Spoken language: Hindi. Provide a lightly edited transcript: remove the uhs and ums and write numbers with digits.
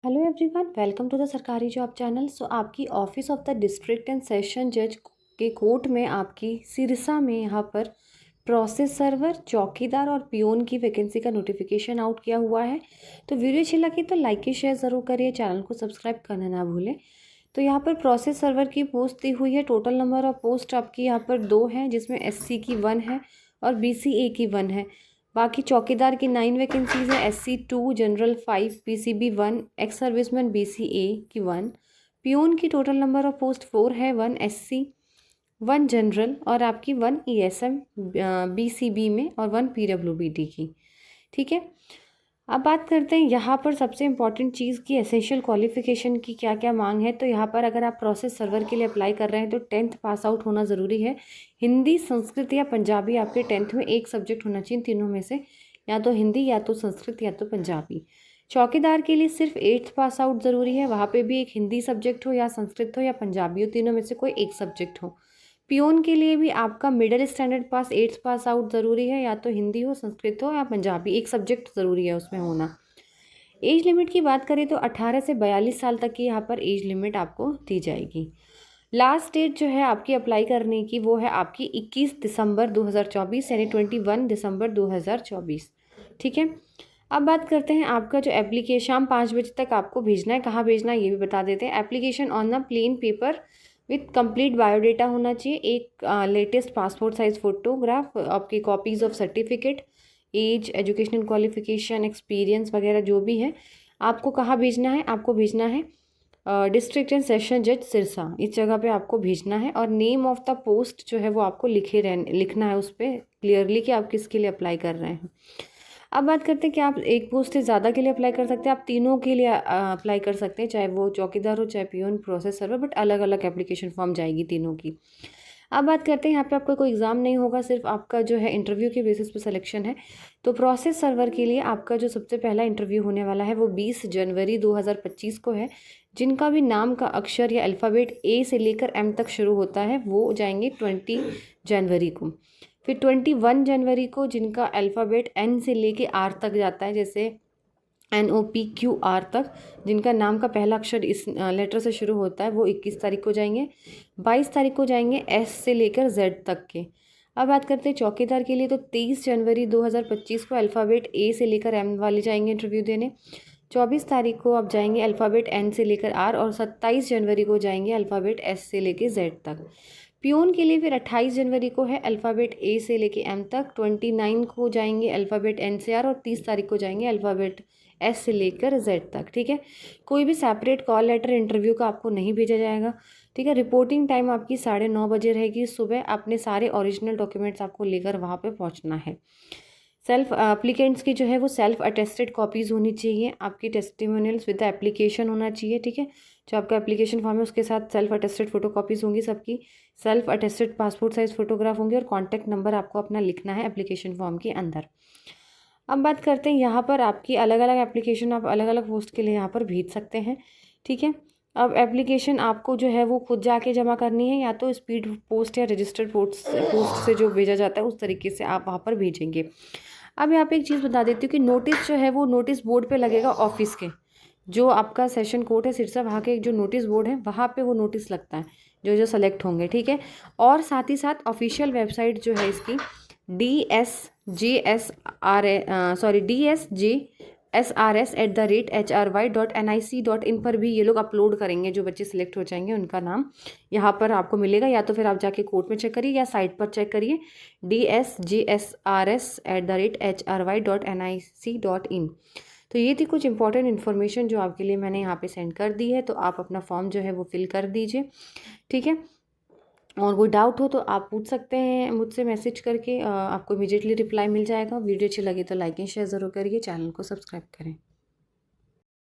Hello everyone, welcome to the सरकारी जॉब चैनल। सो आपकी office of the district and session जज के कोर्ट में आपकी सिरसा में यहाँ पर प्रोसेस सर्वर, चौकीदार और पियोन की वैकेंसी का नोटिफिकेशन आउट किया हुआ है। तो वीडियो अच्छी लगी तो लाइक और शेयर ज़रूर करिए, चैनल को सब्सक्राइब करना ना भूलें। तो यहाँ पर प्रोसेस सर्वर की पोस्ट दी हुई है। टोटल नंबर ऑफ पोस्ट आपकी यहाँ पर 2 हैं, जिसमें SC की 1 है और BCA की 1 है। बाकी चौकीदार की 9 वैकेंसीज है, SC 2, general 5, PCB 1, ex serviceman BCA की 1। पियून की टोटल नंबर ऑफ पोस्ट 4 है, 1 SC, 1 जनरल और आपकी 1 ESM BCB में और 1 PWBD की। ठीक है, अब बात करते हैं यहाँ पर सबसे इम्पॉर्टेंट चीज़ की एसेंशियल क्वालिफिकेशन की क्या क्या मांग है। तो यहाँ पर अगर आप प्रोसेस सर्वर के लिए अप्लाई कर रहे हैं तो 10th पास आउट होना ज़रूरी है। हिंदी, संस्कृत या पंजाबी आपके 10th में एक सब्जेक्ट होना चाहिए, तीनों में से, या तो हिंदी या तो संस्कृत या तो पंजाबी। चौकीदार के लिए सिर्फ 8th पास आउट ज़रूरी है, वहाँ पर भी एक हिंदी सब्जेक्ट हो या संस्कृत हो या पंजाबी हो, तीनों में से कोई एक सब्जेक्ट हो। पियोन के लिए भी आपका मिडिल स्टैंडर्ड पास 8th पास आउट ज़रूरी है, या तो हिंदी हो, संस्कृत हो या पंजाबी, एक सब्जेक्ट ज़रूरी है उसमें होना। एज लिमिट की बात करें तो 18 से 42 साल तक की यहाँ पर एज लिमिट आपको दी जाएगी। लास्ट डेट जो है आपकी अप्लाई करने की वो है आपकी 21 दिसंबर 2024, यानी 21 दिसंबर 2024। ठीक है, अब बात करते हैं आपका जो एप्लीकेशन शाम 5 बजे तक आपको भेजना है। कहाँ भेजना है ये भी बता देते हैं। Application on the plane paper with complete biodata होना चाहिए, एक लेटेस्ट पासपोर्ट साइज फोटोग्राफ, आपकी copies of certificate, age, educational qualification, experience वगैरह जो भी है। आपको कहाँ भेजना है? आपको भेजना है डिस्ट्रिक्ट एंड सेशन जज सिरसा, इस जगह पे आपको भेजना है। और नेम ऑफ द पोस्ट जो है वो आपको लिखना है उस पर क्लियरली कि आप किसके लिए अप्लाई कर रहे हैं। अब बात करते हैं कि आप एक पोस्ट से ज़्यादा के लिए अप्लाई कर सकते हैं, आप तीनों के लिए अप्लाई कर सकते हैं, चाहे वो चौकीदार हो चाहे पियोन, प्रोसेस सर्वर, बट अलग अलग एप्लीकेशन फॉर्म जाएगी तीनों की। अब बात करते हैं यहाँ पे आपका कोई एग्ज़ाम नहीं होगा, सिर्फ आपका जो है इंटरव्यू के बेसिस पे सिलेक्शन है। तो प्रोसेस सर्वर के लिए आपका जो सबसे पहला इंटरव्यू होने वाला है वो 20 जनवरी 2025 को है। जिनका भी नाम का अक्षर या अल्फ़ाबेट A से लेकर M तक शुरू होता है वो जाएंगे 20 जनवरी को। फिर 21 जनवरी को जिनका अल्फ़ाबेट N से लेके R तक जाता है, जैसे NOPQR तक, जिनका नाम का पहला अक्षर इस लेटर से शुरू होता है, वो 21 तारीख को जाएंगे। 22 तारीख को जाएंगे S से लेकर Z तक के। अब बात करते हैं चौकीदार के लिए, तो 23 जनवरी 2025 को अल्फ़ाबेट A से लेकर M वाले जाएंगे इंटरव्यू देने। 24 तारीख को आप जाएंगे अल्फ़ाबेट N से लेकर R, और 27 जनवरी को जाएंगे अल्फ़ाबेट S से लेकर Z तक। पियोन के लिए फिर 28 जनवरी को है अल्फ़ाबेट A से लेके M तक, 29 को जाएंगे अल्फ़ाबेट N से R, और 30 तारीख को जाएंगे अल्फ़ाबेट S से लेकर Z तक। ठीक है, कोई भी सेपरेट कॉल लेटर इंटरव्यू का आपको नहीं भेजा जाएगा। ठीक है, रिपोर्टिंग टाइम आपकी 9:30 बजे रहेगी सुबह। अपने सारे ओरिजिनल डॉक्यूमेंट्स आपको लेकर वहाँ पे पहुँचना है। सेल्फ एप्लीकेंट्स की जो है वो सेल्फ अटेस्टेड कॉपीज़ होनी चाहिए, आपकी टेस्टिमोनियल्स विद द एप्लीकेशन होना चाहिए। ठीक है, जो आपका एप्लीकेशन फॉर्म है उसके साथ सेल्फ अटेस्टेड फोटो कॉपीज़ होंगी सबकी, self attested passport size photograph होंगे, और कॉन्टैक्ट नंबर आपको अपना लिखना है एप्लीकेशन फॉर्म के अंदर। अब बात करते हैं यहाँ पर आपकी अलग अलग एप्लीकेशन आप अलग अलग पोस्ट के लिए यहाँ पर भेज सकते हैं। ठीक है, अब एप्लीकेशन आपको जो है वो खुद जाके जमा करनी है, या तो स्पीड पोस्ट या रजिस्टर्ड पोस्ट से जो भेजा जाता है उस तरीके से आप वहाँ पर भेजेंगे। अब यहाँ पे एक चीज़ बता देती हूँ कि नोटिस जो है वो नोटिस बोर्ड पे लगेगा ऑफिस के, जो आपका सेशन कोर्ट है सिरसा, वहाँ के जो नोटिस बोर्ड है वहाँ पे वो नोटिस लगता है जो जो सेलेक्ट होंगे। ठीक है, और साथ ही साथ ऑफिशियल वेबसाइट जो है इसकी DSJSRS@HRY.NIC.in पर भी ये लोग अपलोड करेंगे। जो बच्चे सिलेक्ट हो जाएंगे उनका नाम यहाँ पर आपको मिलेगा, या तो फिर आप जाके कोर्ट में चेक करिए या साइट पर चेक करिए, DSJSRS@HRY.NIC.in। तो ये थी कुछ इंपॉर्टेंट इन्फॉर्मेशन जो आपके लिए मैंने यहाँ पे सेंड कर दी है। तो आप अपना फॉर्म जो है वो फिल कर दीजिए। ठीक है, और कोई डाउट हो तो आप पूछ सकते हैं मुझसे मैसेज करके, आपको इमीडिएटली रिप्लाई मिल जाएगा। वीडियो अच्छी लगी तो लाइक एंड शेयर ज़रूर करिए, चैनल को सब्सक्राइब करें।